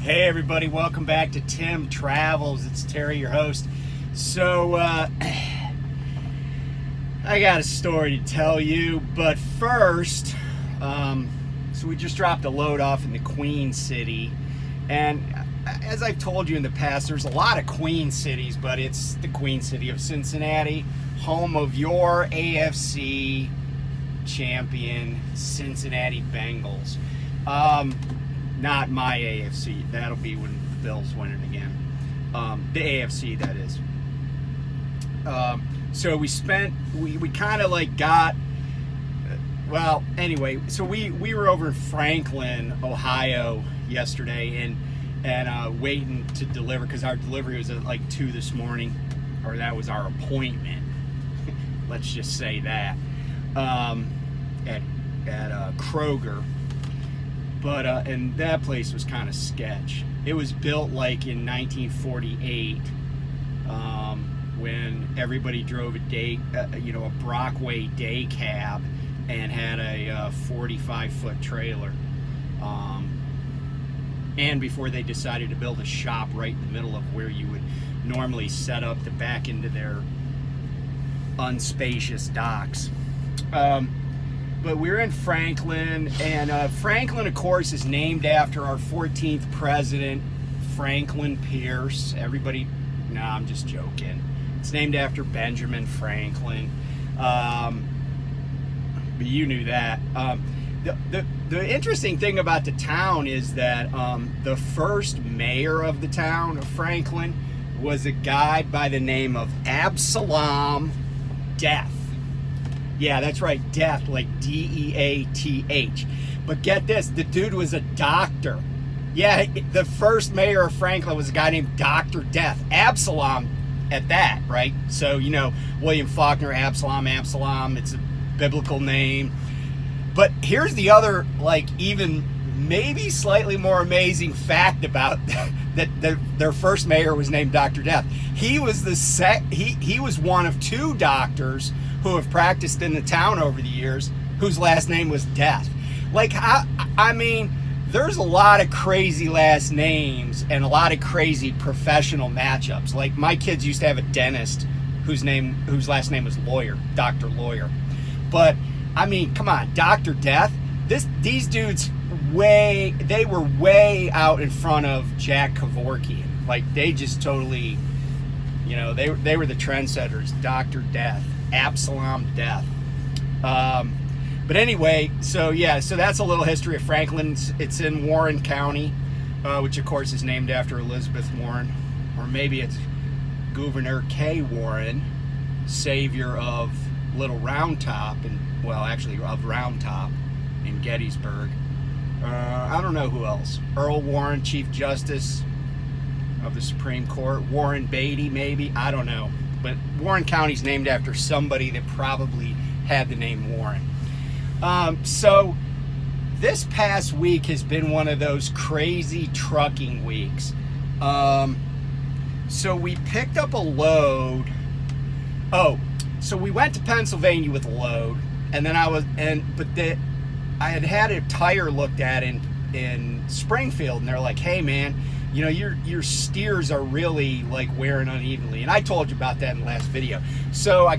Hey everybody, welcome back to Tim Travels. It's Terry, your host. So, I got a story to tell you, but first, so we just dropped a load off in the Queen City, and as I've told you in the past, there's a lot of Queen cities, but it's the Queen City of Cincinnati, home of your AFC champion Cincinnati Bengals. Not my AFC. That'll be when the Bills win it again. The AFC, that is. So we kind of like got, well, anyway, so we were over in Franklin, Ohio yesterday and waiting to deliver because our delivery was at like 2 this morning, or that was our appointment. Let's just say that. At Kroger. But and that place was kind of sketch. It was built like in 1948, when everybody drove a Brockway day cab and had a 45-foot trailer. And before they decided to build a shop right in the middle of where you would normally set up to back into their unspacious docks. But we're in Franklin, and Franklin, of course, is named after our 14th president, Franklin Pierce. Everybody, I'm just joking. It's named after Benjamin Franklin. But you knew that. The interesting thing about the town is that the first mayor of the town of Franklin was a guy by the name of Absalom Death. Yeah, that's right, Death, like D-E-A-T-H. But get this, the dude was a doctor. Yeah, the first mayor of Franklin was a guy named Dr. Death. Absalom at that, right? So, William Faulkner, Absalom, it's a biblical name. But here's the other, even maybe slightly more amazing fact about that their first mayor was named Dr. Death. He was he was one of 2 doctors who have practiced in the town over the years whose last name was Death. There's a lot of crazy last names and a lot of crazy professional matchups. Like, my kids used to have a dentist whose last name was Lawyer, Dr. Lawyer. But come on, Dr. Death. These dudes they were way out in front of Jack Kevorkian. Like, they just totally, they were the trendsetters. Dr. Death, Absalom Death. But anyway, so that's a little history of Franklin. It's in Warren County, which of course is named after Elizabeth Warren, or maybe it's Gouverneur K. Warren, savior of Little Round Top, of Round Top in Gettysburg. I don't know who else. Earl Warren, Chief Justice of the Supreme Court. Warren Beatty, maybe. I don't know. But Warren County's named after somebody that probably had the name Warren. So this past week has been one of those crazy trucking weeks. So we picked up a load. So we went to Pennsylvania with a load, and then I had a tire looked at in Springfield, and they're like, "Hey man, your steers are really wearing unevenly." And I told you about that in the last video. So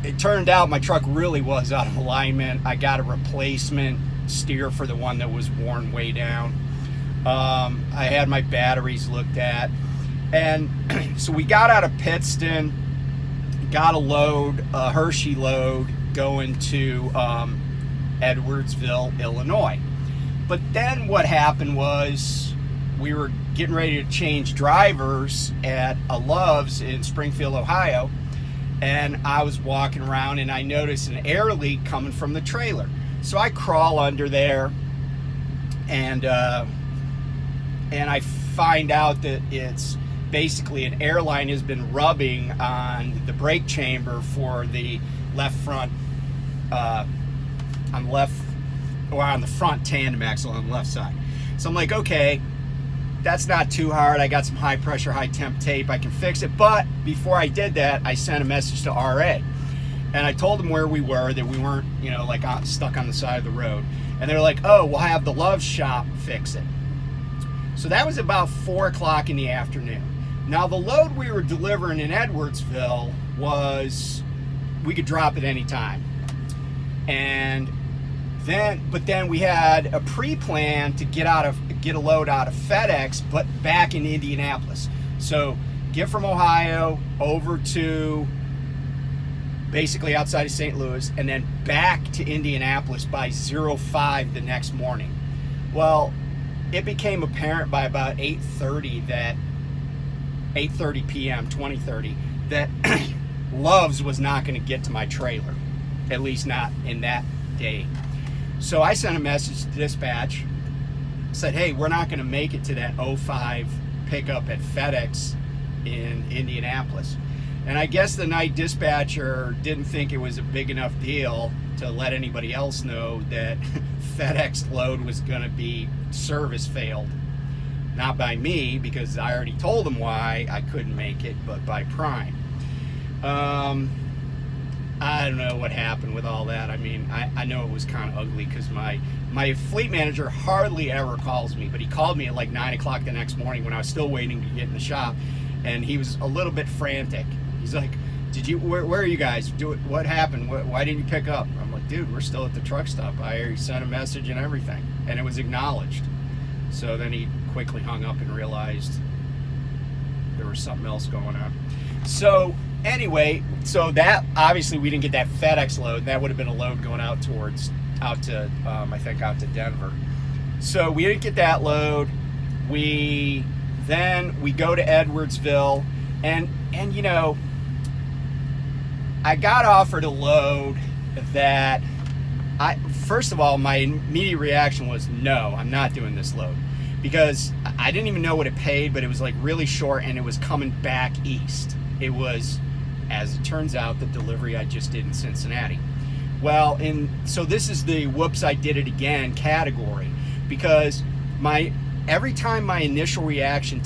it turned out my truck really was out of alignment. I got a replacement steer for the one that was worn way down. I had my batteries looked at, and so we got out of Pittston, got a load, a Hershey load, going to Edwardsville, Illinois. But then what happened was we were getting ready to change drivers at a Love's in Springfield, Ohio, and I was walking around and I noticed an air leak coming from the trailer. So I crawl under there, and I find out that it's basically an airline has been rubbing on the brake chamber for the left front, on the front tandem axle on the left side. So I'm like, okay, that's not too hard. I got some high pressure, high temp tape. I can fix it. But before I did that, I sent a message to RA. And I told them where we were, that we weren't, stuck on the side of the road. And they're like, oh, we'll have the Love shop fix it. So that was about 4 o'clock in the afternoon. Now the load we were delivering in Edwardsville was, we could drop at any time. But then we had a pre-plan to get a load out of FedEx, but back in Indianapolis. So get from Ohio over to basically outside of St. Louis, and then back to Indianapolis by 05 the next morning. Well, it became apparent by about 8:30 p.m., 20:30, that Love's was not going to get to my trailer, at least not in that day. So I sent a message to dispatch, said, hey, we're not going to make it to that 05 pickup at FedEx in Indianapolis. And I guess the night dispatcher didn't think it was a big enough deal to let anybody else know that FedEx load was going to be service failed. Not by me, because I already told them why I couldn't make it, but by Prime. I don't know what happened with all that. I mean, I know it was kind of ugly because my fleet manager hardly ever calls me, but he called me at like 9 o'clock the next morning when I was still waiting to get in the shop, and he was a little bit frantic. He's like, where are you guys? What happened? Why didn't you pick up? I'm like, dude, we're still at the truck stop. I already sent a message and everything, and it was acknowledged. So then he quickly hung up and realized there was something else going on. So anyway, so that obviously we didn't get that FedEx load. That would have been a load going out to Denver. So we didn't get that load. We go to Edwardsville, and you know, I got offered a load that first of all, my immediate reaction was, no, I'm not doing this load, because I didn't even know what it paid, but it was like really short, and it was coming back east. It was, as it turns out, the delivery I just did in Cincinnati. Well, so this is the whoops, I did it again category, because every time my initial reaction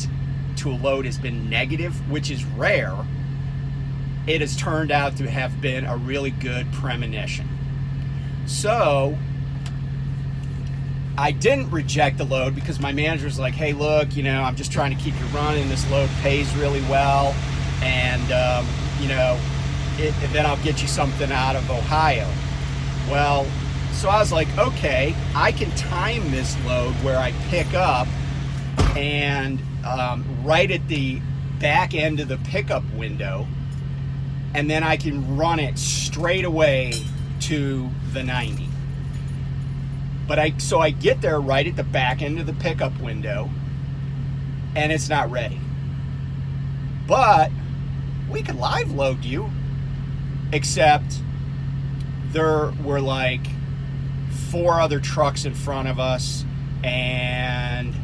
to a load has been negative, which is rare, it has turned out to have been a really good premonition. So I didn't reject the load because my manager's like, hey, look, you know, I'm just trying to keep you running. This load pays really well, and you know, then I'll get you something out of Ohio. Well, so I was like, okay, I can time this load where I pick up and right at the back end of the pickup window, and then I can run it straight away to the 90. But so I get there right at the back end of the pickup window, and it's not ready. But we could live load you, except there were like 4 other trucks in front of us, and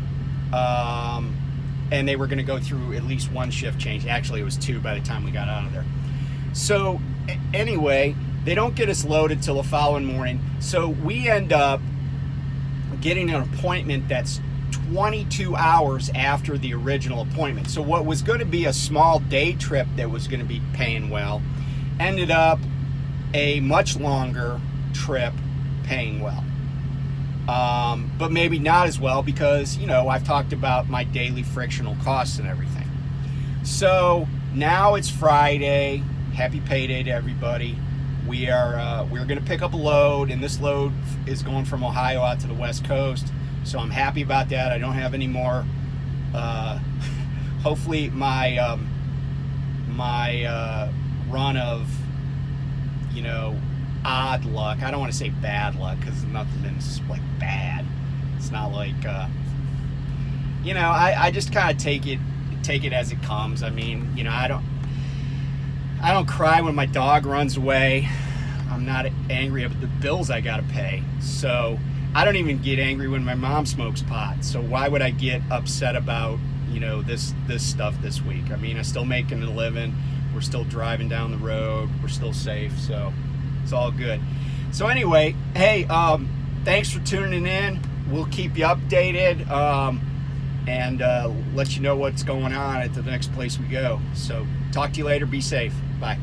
they were going to go through at least one shift change. Actually, it was 2 by the time we got out of there. So anyway, they don't get us loaded till the following morning. So we end up getting an appointment that's 22 hours after the original appointment. So what was going to be a small day trip that was going to be paying well ended up a much longer trip paying well. But maybe not as well, because, you know, I've talked about my daily frictional costs and everything. So now it's Friday. Happy payday to everybody. We're going to pick up a load, and this load is going from Ohio out to the West Coast. So I'm happy about that. I don't have any more. Hopefully my run of, you know, odd luck. I don't want to say bad luck, because nothing's like bad. It's not like, you know, I just kind of take it as it comes. I mean, you know, I don't cry when my dog runs away. I'm not angry about the bills I gotta pay. So I don't even get angry when my mom smokes pot. So why would I get upset about, you know, this stuff this week? I mean, I'm still making a living. We're still driving down the road. We're still safe. So it's all good. So anyway, hey, thanks for tuning in. We'll keep you updated, and let you know what's going on at the next place we go. So talk to you later. Be safe. Bye.